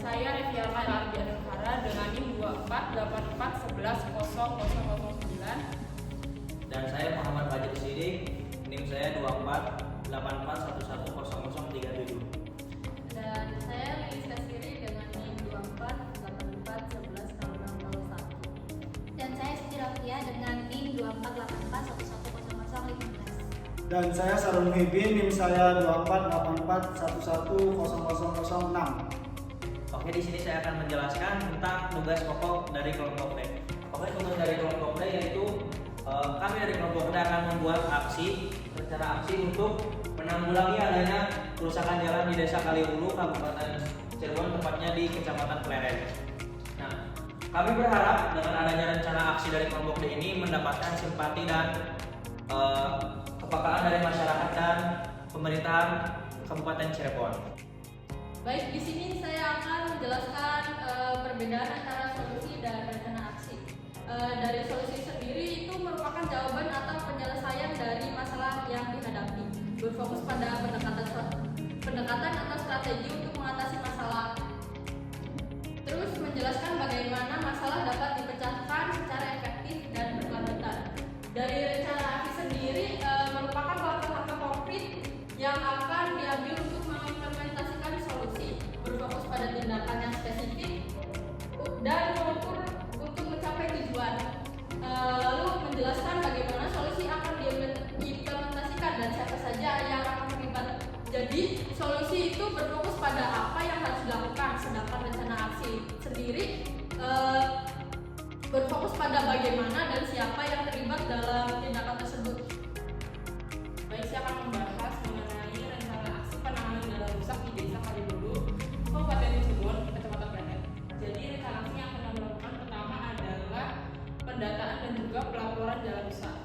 Saya Revialka Ardiana dengan NIM 2484110009. Dan saya Muhammad Fajri Sidik, NIM saya 2484110037. Dan saya Lilis Kasiri dengan NIM 2484110601. Dan saya Siti Rafia dengan NIM 2484110015. Dan saya Sarul Muhibin, NIM saya 2484110006. Oke, di sini saya akan menjelaskan tentang tugas pokok dari kelompok D. Oke, tugas dari kelompok D yaitu kami dari kelompok D akan membuat rencana aksi untuk menanggulangi adanya kerusakan jalan di Desa Kaliwulu, Kabupaten Cirebon, tepatnya di Kecamatan Pleret. Nah, kami berharap dengan adanya rencana aksi dari kelompok D ini mendapatkan simpati dan kepekaan dari masyarakat dan pemerintahan Kabupaten Cirebon. Baik, di sini saya akan menjelaskan perbedaan antara solusi dan rencana aksi. Dari solusi sendiri itu merupakan jawaban atau penyelesaian dari masalah yang dihadapi, berfokus pada pendekatan atau strategi untuk mengatasi masalah. Terus menjelaskan bagaimana masalah dapat dipecahkan secara efektif dan berkelanjutan. Dari rencana aksi sendiri merupakan langkah-langkah konkret yang akan diambil untuk mengimplementasikan solusi, berfokus pada tindakan yang spesifik dan mengukur untuk mencapai tujuan. Lalu menjelaskan bagaimana solusi akan diimplementasikan dan siapa saja yang akan terlibat. Jadi solusi itu berfokus pada apa yang harus dilakukan, sedangkan rencana aksi sendiri berfokus pada bagaimana dan siapa yang terlibat dalam tindakan tersebut. Baik, saya akan membahas mengenai rencana aksi penanganan jalan rusak di Desa Kaliwulu, Kabupaten Cirebon, Kecamatan Pleret. Jadi rencana aksi yang akan kami lakukan pertama adalah pendataan dan juga pelaporan jalan rusak.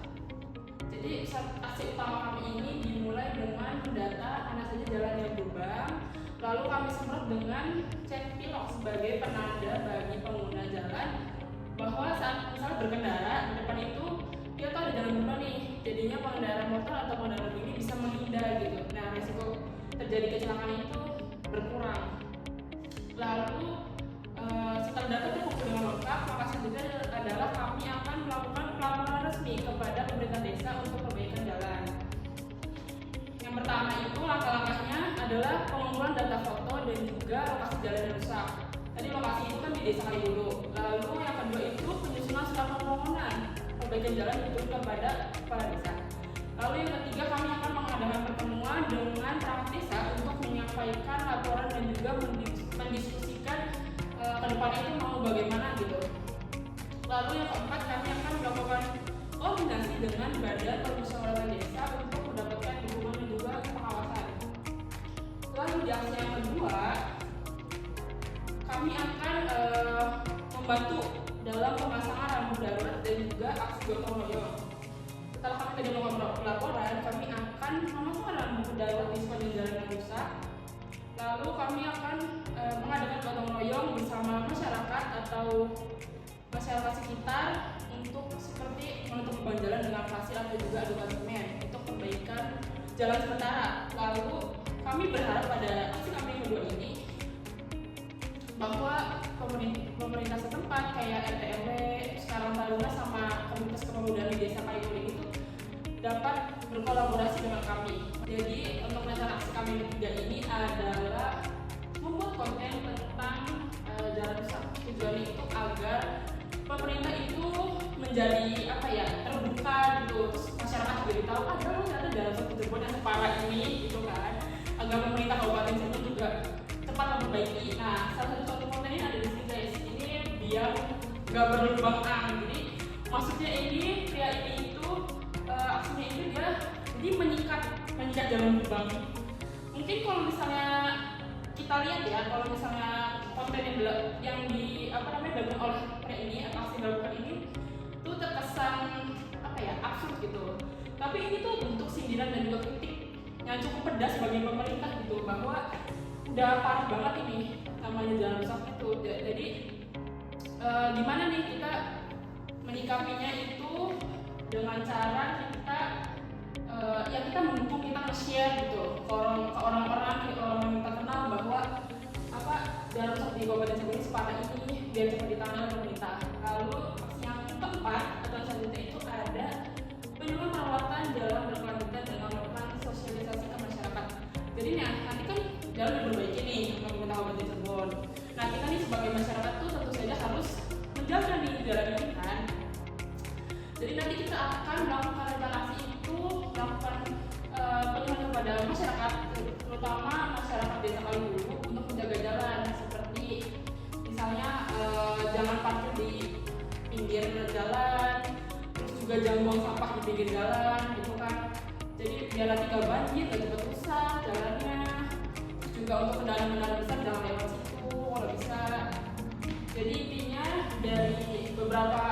Jadi aksi utama kami ini dimulai dengan mendata mana saja jalan yang berlubang, lalu kami semprot dengan cek pilok sebagai penanda bagi pengguna jalan bahwa saat misalnya berkendara di depan itu dia tahu ada jalan berlubang nih, jadinya pengendara motor atau pengendara mobil ini bisa menghindar gitu. Nah, risiko terjadi kecelakaan itu berkurang. Lalu setelah data terkumpul dengan lengkap, maka selanjutnya adalah kami akan melakukan pelaporan resmi kepada pemerintah desa untuk perbaikan jalan. Yang pertama itu langkah-langkahnya adalah pengumpulan data foto dan juga lokasi jalan yang rusak. Tadi lokasi itu kan di Desa Kaliwulu. Lalu yang kedua itu penyusunan surat permohonan perbaikan jalan diturunkan kepada kepala desa. Lalu yang ketiga kami akan mengadakan pertemuan dengan perangkat desa untuk menyampaikan laporan dan juga mendiskusikan ke depannya itu mau bagaimana gitu. Lalu yang keempat kami akan melakukan koordinasi dengan badan permusyawaratan desa untuk mendapatkan dukungan dan juga pengawasan. Lalu di aksi yang kedua kami akan membantu dalam pemasangan rambu darurat dan juga aksi gotong royong. Setelah kami tadi melakukan pelaporan, kami akan memasang rambu darurat di sepanjang jalan yang rusak. Lalu kami akan mengadakan gotong royong bersama masyarakat atau masyarakat sekitar untuk seperti menutup lubang jalan dengan pasir atau juga adukan semen untuk perbaikan jalan sementara. Lalu kami berharap pada aksi kami yang kedua ini bahwa pemerintah setempat kayak RT RW, Karang Taruna sama komunitas kepemudaan di Desa Kaliwulu itu dapat berkolaborasi dengan kami. Jadi untuk rencana aksi kami yang ketiga ini adalah membuat konten tentang jalan rusak. Tujuannya itu agar pemerintah itu menjadi terbuka gitu, terus masyarakat juga tahu ada loh ternyata jalan rusak di Cirebon yang separah ini gitu kan, agar pemerintah Kabupaten Cirebon juga cepat memperbaiki. Nah, salah satu konten ini ada di sini guys. Ini biar nggak berlubang jadi maksudnya ini pria ini itu aksinya itu dia jadi menyikat jalan lubang. Mungkin kalau misalnya kita lihat ya, kalau misalnya konten yang dilakukan oleh pria ini, aksi dilakukan ini tuh terkesan absurd gitu. Tapi ini tuh bentuk sindiran dan juga kritik yang cukup pedas bagi pemerintah gitu, bahwa udah parah banget ini namanya jalan rusak itu. Jadi gimana nih kita menyikapinya itu dengan cara kita kita mendukung, kita nge-share gitu ke orang-orang yang kita kenal bahwa jalan rusak di Kabupaten Cirebon ini separah ini biar cepat ditangani oleh pemerintah. Lalu aksi yang keempat atau selanjutnya itu ada penyuluhan perawatan jalan berkelanjutan dengan melakukan sosialisasi ke masyarakat. Jadi nanti kan jalan udah diperbaiki nih sama pemerintah Kabupaten Cirebon. Nah kita nih sebagai masyarakat tuh tentu saja harus menjaga di jalan ini kan. Jadi nanti kita akan melakukan rencana aksi itu, melakukan penyuluhan kepada masyarakat, terutama masyarakat desa Kaliwulu untuk menjaga jalan, seperti misalnya jangan parkir di pinggir jalan, terus juga jangan buang sampah di pinggir jalan, gitu kan. Jadi biar nanti gak banjir, gak cepat rusak jalannya. Terus juga untuk kendaraan-kendaraan besar jangan lewat situ kalau bisa. Jadi intinya dari beberapa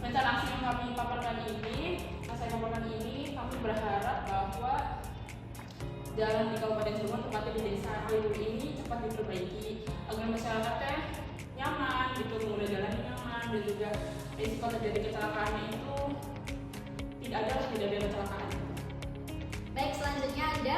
rencana aksi yang kami paparkan ini, kami berharap bahwa jalan di Kabupaten Cirebon, tepatnya di Desa Kaliwulu ini cepat diperbaiki agar masyarakatnya nyaman gitu, pengguna jalan nyaman, dan juga risiko terjadi kecelakaan itu tidak ada kecelakaan. Baik, selanjutnya ada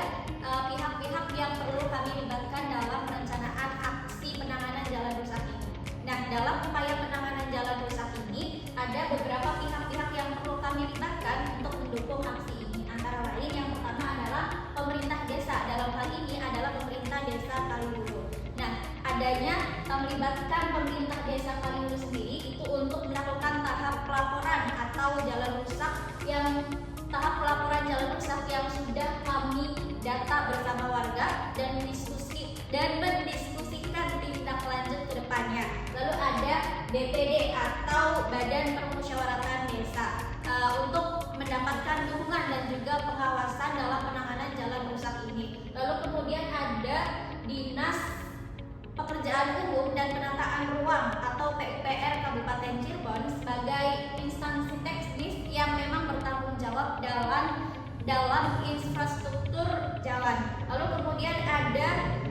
pihak-pihak yang perlu kami libatkan dalam perencanaan aksi penanganan jalan rusak ini. Nah, dalam upaya penanganan jalan rusak ini ada beberapa pihak-pihak yang perlu kami libatkan untuk mendukung aksi ini. Antara lain yang pertama adalah pemerintah desa. Dalam hal ini adalah pemerintah desa Kaliwulu. Nah, adanya melibatkan pemerintah desa Kaliwulu sendiri itu untuk melakukan tahap pelaporan atau jalan rusak yang sudah kami data bersama warga dan mendiskusikan tindak lanjut ke depannya. Lalu ada BPD atau Badan Permusyawaratan Desa untuk mendapatkan dukungan dan juga pengawasan dalam penanganan jalan rusak ini. Lalu kemudian ada Dinas Pekerjaan Umum dan Penataan Ruang atau PUPR Kabupaten Cirebon sebagai instansi teknis yang memang bertanggung jawab dalam infrastruktur jalan. Lalu kemudian ada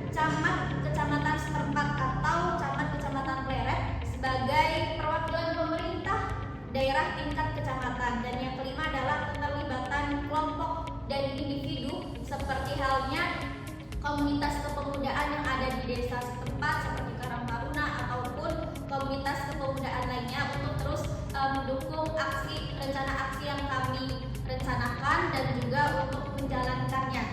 camat kecamatan setempat atau camat kecamatan Pleret sebagai perwakilan pemerintah daerah tingkat kecamatan. Dan yang kelima adalah keterlibatan kelompok dan individu seperti halnya komunitas kepemudaan yang ada di desa setempat seperti Karang Taruna ataupun komunitas kepemudaan lainnya untuk terus mendukung rencana aksi yang kami rencanakan dan juga untuk menjalankannya.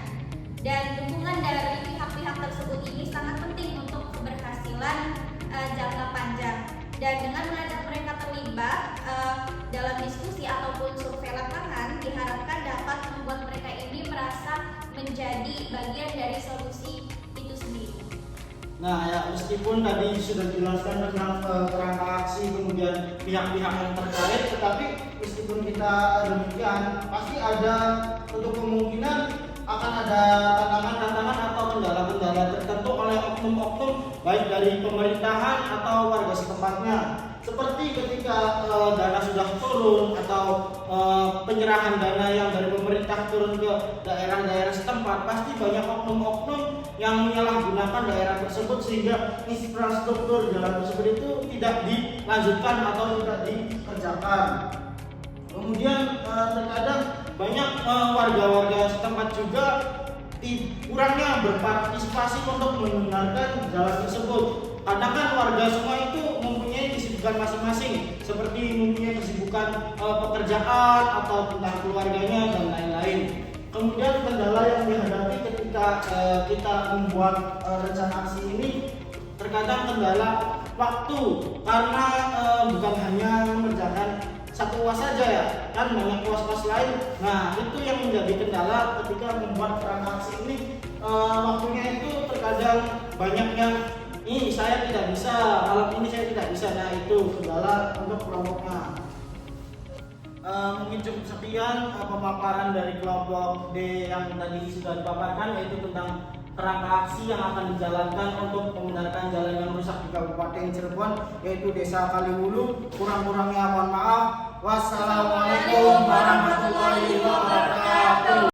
Dan dukungan dari pihak-pihak tersebut ini sangat penting untuk keberhasilan jangka panjang. Dan dengan mengajak mereka terlibat dalam diskusi ataupun survei lapangan, diharapkan dapat membuat mereka ini merasa menjadi bagian dari solusi itu sendiri. Nah ya, meskipun tadi sudah dijelaskan tentang kerangka aksi kemudian pihak-pihak yang terkait, tetapi meskipun kita demikian pasti ada untuk kemungkinan akan ada tantangan-tantangan atau kendala-kendala tertentu oleh oknum-oknum baik dari pemerintahan atau warga setempatnya. Seperti ketika dana sudah turun atau penyerahan dana yang dari pemerintah turun ke daerah-daerah setempat, pasti banyak oknum-oknum yang menyalahgunakan daerah tersebut sehingga infrastruktur jalan tersebut itu tidak dilanjutkan atau tidak dikerjakan. Kemudian terkadang banyak warga-warga setempat juga kurangnya berpartisipasi untuk membenarkan jalan tersebut. Kadang kan warga semua itu mempunyai kesibukan masing-masing, seperti mempunyai kesibukan pekerjaan atau tentang keluarganya dan lain-lain. Kemudian kendala yang dihadapi ketika kita membuat rencana aksi ini terkadang kendala waktu, karena bukan hanya mengerjakan satu uas saja ya, kan banyak uas-uas lain. Nah itu yang menjadi kendala ketika membuat kerangka aksi ini. Waktunya itu terkadang banyak yang ini saya tidak bisa, malam ini saya tidak bisa. Nah itu kendala untuk kelompoknya. Mungkin cukup sekian pemaparan dari kelompok D yang tadi sudah dipaparkan, yaitu tentang kerangka aksi yang akan dijalankan untuk membenarkan jalan yang rusak di Kabupaten Cirebon, yaitu Desa Kaliwulu. Kurang-kurangnya mohon maaf. Wassalamualaikum warahmatullahi wabarakatuh.